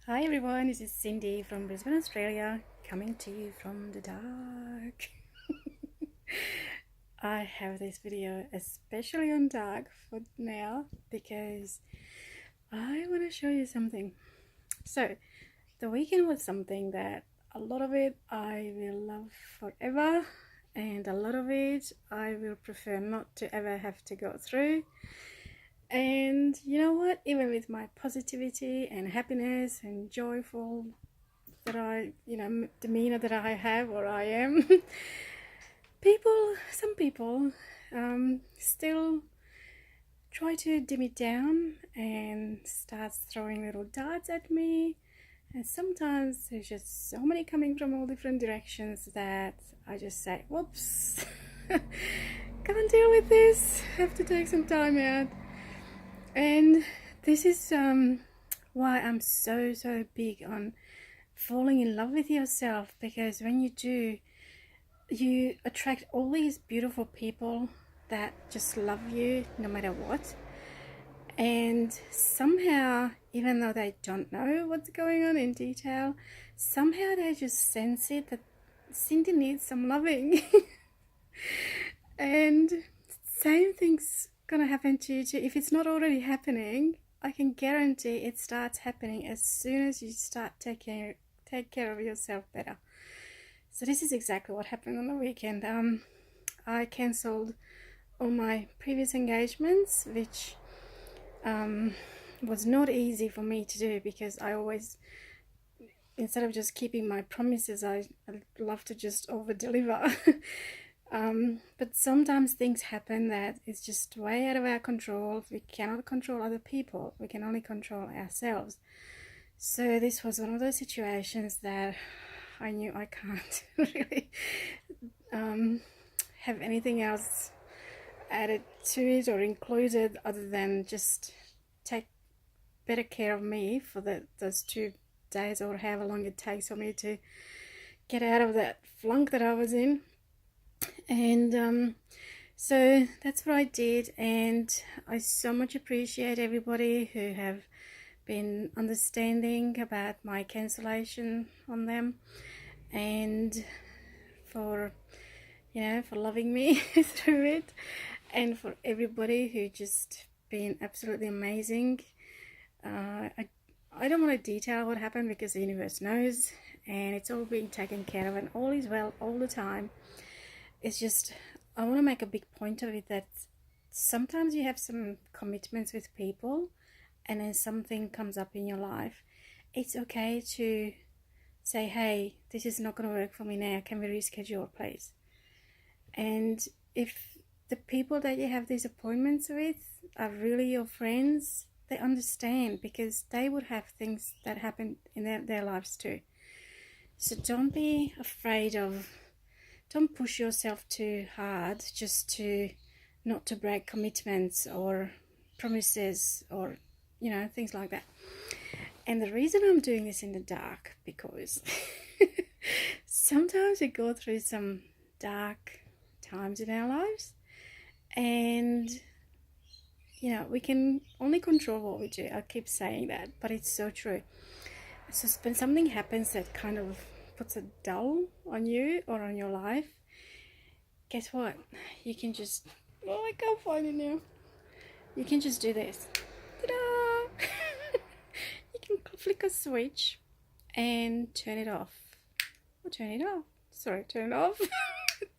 Hi everyone, this is Cindy from Brisbane, Australia, coming to you from the dark. I have this video especially on dark for now because I want to show you something. So, the weekend was something that a lot of it I will love forever, and a lot of it I will prefer not to ever have to go through. And you know what, even with my positivity and happiness and joyful demeanor that I have or I am, some people still try to dim it down and start throwing little darts at me. And sometimes there's just so many coming from all different directions that I just say, whoops, can't deal with this, have to take some time out. And this is why I'm so big on falling in love with yourself, because when you do, you attract all these beautiful people that just love you no matter what. And somehow, even though they don't know what's going on in detail, somehow they just sense it that Cindy needs some loving. And same thing's gonna happen to you too. If it's not already happening, I can guarantee it starts happening as soon as you start take care of yourself better. So this is exactly what happened on the weekend. I cancelled all my previous engagements, which was not easy for me to do, because I always, instead of just keeping my promises, I love to just over deliver. But sometimes things happen that is just way out of our control. We cannot control other people, we can only control ourselves. So this was one of those situations that I knew I can't really have anything else added to it or included other than just take better care of me for those 2 days or however long it takes for me to get out of that flunk that I was in. And so that's what I did, and I so much appreciate everybody who have been understanding about my cancellation on them, and for loving me through it, and for everybody who just been absolutely amazing. I don't want to detail what happened because the universe knows, and it's all being taken care of, and all is well all the time. It's just, I want to make a big point of it that sometimes you have some commitments with people, and then something comes up in your life. It's okay to say, hey, this is not going to work for me now, can we reschedule please? And if the people that you have these appointments with are really your friends, they understand, because they would have things that happen in their lives too. So don't be afraid of, don't push yourself too hard just to not to break commitments or promises or things like that. And the reason I'm doing this in the dark, because sometimes we go through some dark times in our lives, and we can only control what we do. I keep saying that, but it's so true. So when something happens that kind of puts a dull on you or on your life, guess what? You can just, I can't find it now. You can just do this. Ta-da! You can flick a switch and turn it off. Or turn it off. Sorry, turn it off.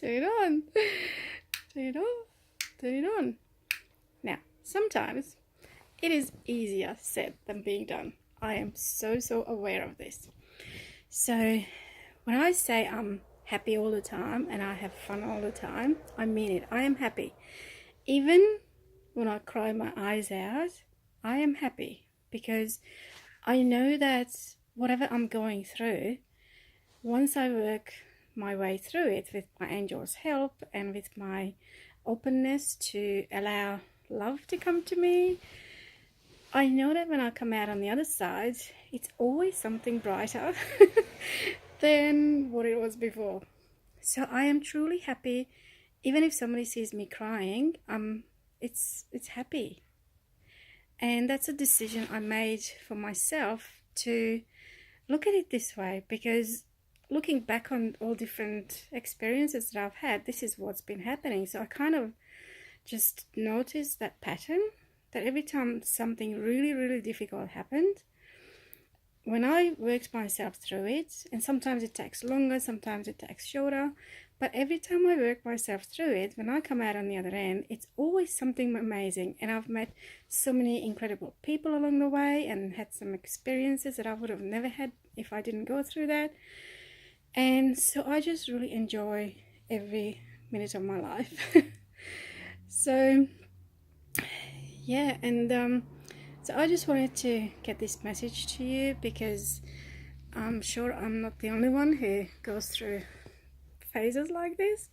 Turn it on. Turn it off. Turn it on. Now, sometimes it is easier said than being done. I am so aware of this. So when I say I'm happy all the time and I have fun all the time, I mean it. I am happy. Even when I cry my eyes out, I am happy, because I know that whatever I'm going through, once I work my way through it with my angel's help and with my openness to allow love to come to me, I know that when I come out on the other side, it's always something brighter than what it was before. So I am truly happy. Even if somebody sees me crying, it's happy. And that's a decision I made for myself to look at it this way, because looking back on all different experiences that I've had, this is what's been happening. So I kind of just noticed that pattern, that every time something really, really difficult happened, when I worked myself through it, and sometimes it takes longer, sometimes it takes shorter, but every time I work myself through it, when I come out on the other end, it's always something amazing. And I've met so many incredible people along the way and had some experiences that I would have never had if I didn't go through that. And so I just really enjoy every minute of my life. So yeah, and so I just wanted to get this message to you, because I'm sure I'm not the only one who goes through phases like this,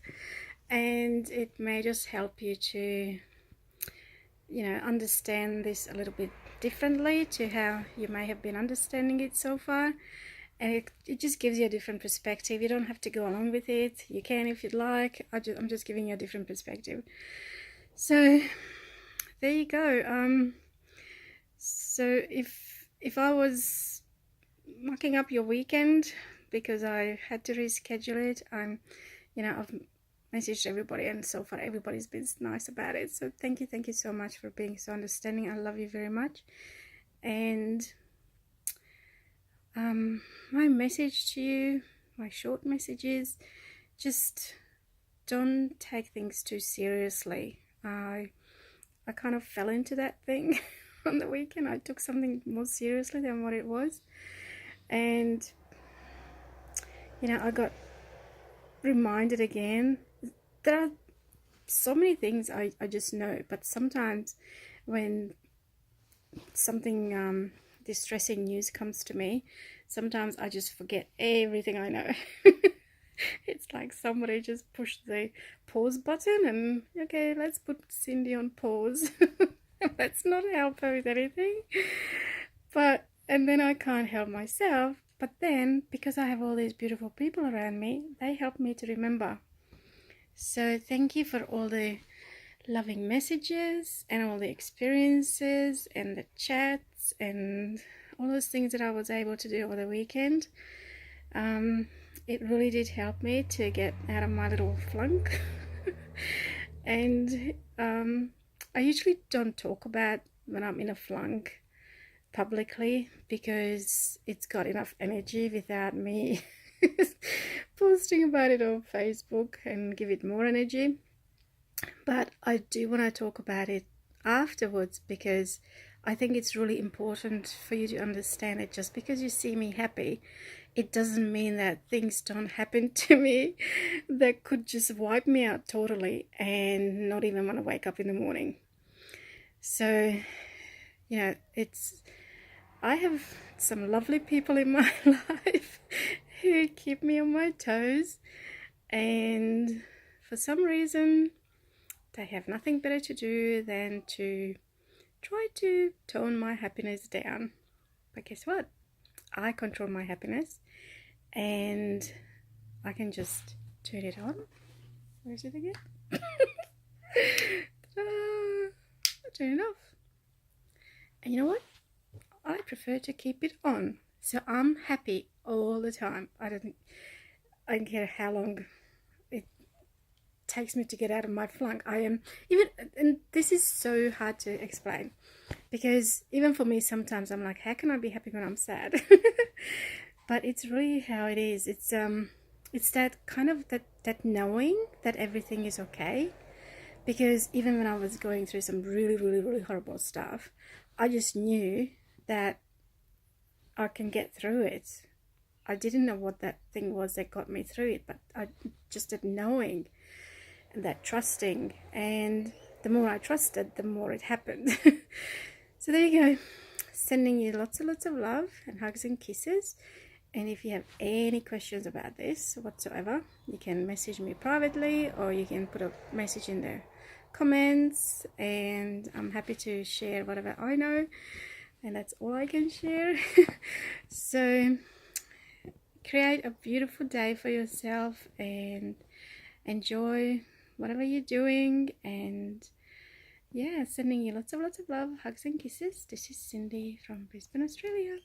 and it may just help you to, understand this a little bit differently to how you may have been understanding it so far. And it just gives you a different perspective. You don't have to go along with it. You can if you'd like. I'm just giving you a different perspective. So there you go. So if I was mucking up your weekend because I had to reschedule it, I've messaged everybody, and so far everybody's been nice about it. So thank you so much for being so understanding. I love you very much. And my message to you, my short message is, just don't take things too seriously. I kind of fell into that thing on the weekend. I took something more seriously than what it was, and I got reminded again. There are so many things I just know, but sometimes when something distressing news comes to me, sometimes I just forget everything I know. It's like somebody just pushed the pause button and, okay, let's put Cindy on pause. Let's not help her with anything. And then I can't help myself. But then, because I have all these beautiful people around me, they help me to remember. So thank you for all the loving messages and all the experiences and the chats and all those things that I was able to do over the weekend. It really did help me to get out of my little flunk. And I usually don't talk about when I'm in a flunk publicly, because it's got enough energy without me posting about it on Facebook and give it more energy. But I do want to talk about it afterwards, because I think it's really important for you to understand that just because you see me happy, it doesn't mean that things don't happen to me that could just wipe me out totally and not even want to wake up in the morning. So, I have some lovely people in my life who keep me on my toes, and for some reason they have nothing better to do than to try to tone my happiness down. But guess what? I control my happiness, and I can just turn it on. Where is it again? Turn it off. And you know what? I prefer to keep it on. So I'm happy all the time. I don't care how long it takes me to get out of my flunk. And this is so hard to explain, because even for me sometimes I'm like, how can I be happy when I'm sad? But it's really how it is. It's that kind of that knowing that everything is okay. Because even when I was going through some really, really, really horrible stuff, I just knew that I can get through it. I didn't know what that thing was that got me through it, but I just did knowing and that trusting. And the more I trusted, the more it happened. So there you go. Sending you lots and lots of love and hugs and kisses. And if you have any questions about this whatsoever, you can message me privately, or you can put a message in the comments, and I'm happy to share whatever I know, and that's all I can share. So create a beautiful day for yourself and enjoy whatever you're doing. And yeah, sending you lots of love, hugs and kisses. This is Cindy from Brisbane, Australia.